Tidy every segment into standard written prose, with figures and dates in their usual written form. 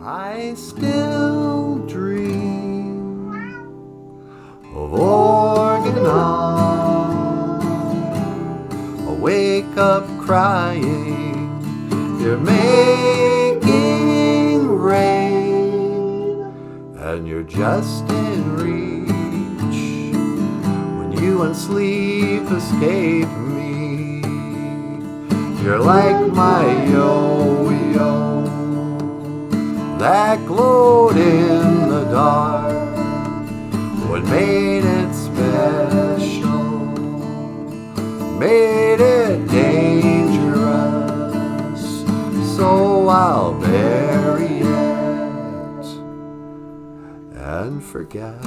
I still dream of organ. I wake up crying, you're making rain, and you're just in reach when you and sleep escape me. You're like my yo-yo that glowed in the dark. What made it special made it dangerous, so I'll bury it and forget.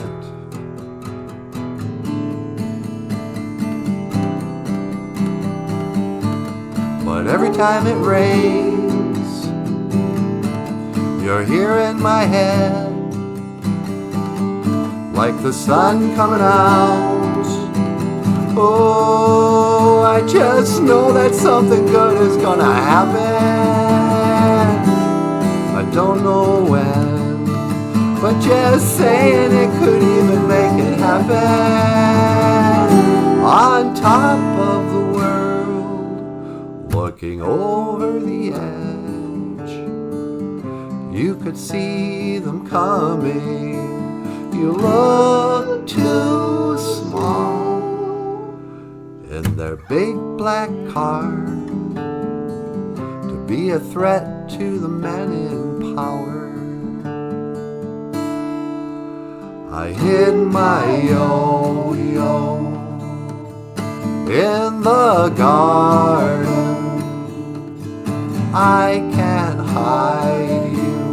But every time it rains, you're here in my head, like the sun coming out. Oh, I just know that something good is gonna happen. I don't know when, but just saying it could even make it happen. On top of the world, looking over the edge, you could see them coming. You look too small in their big black car to be a threat to the men in power. I hid my yo-yo in the garden. I can't hide you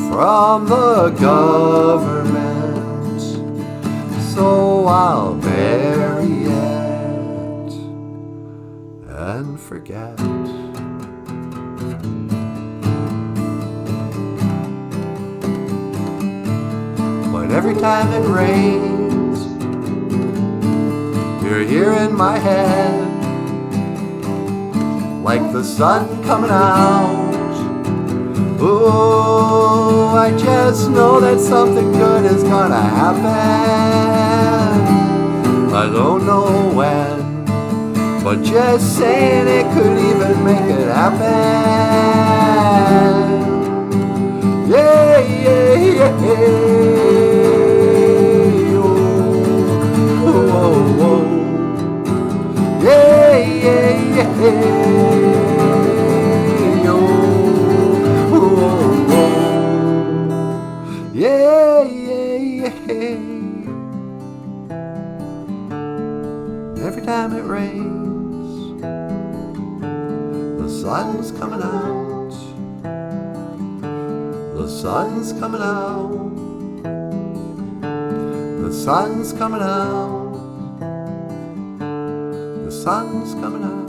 from the government, so I'll bury it and forget. But every time it rains, you're here in my head, like the sun coming out. Oh, I just know that something good is gonna happen. I don't know when, but just saying it could even make it happen. Yeah, yeah, yeah, oh, oh, oh. Yeah, yeah, yeah. Yeah, yeah, yeah. Every time it rains, the sun's coming out. The sun's coming out. The sun's coming out. The sun's coming out.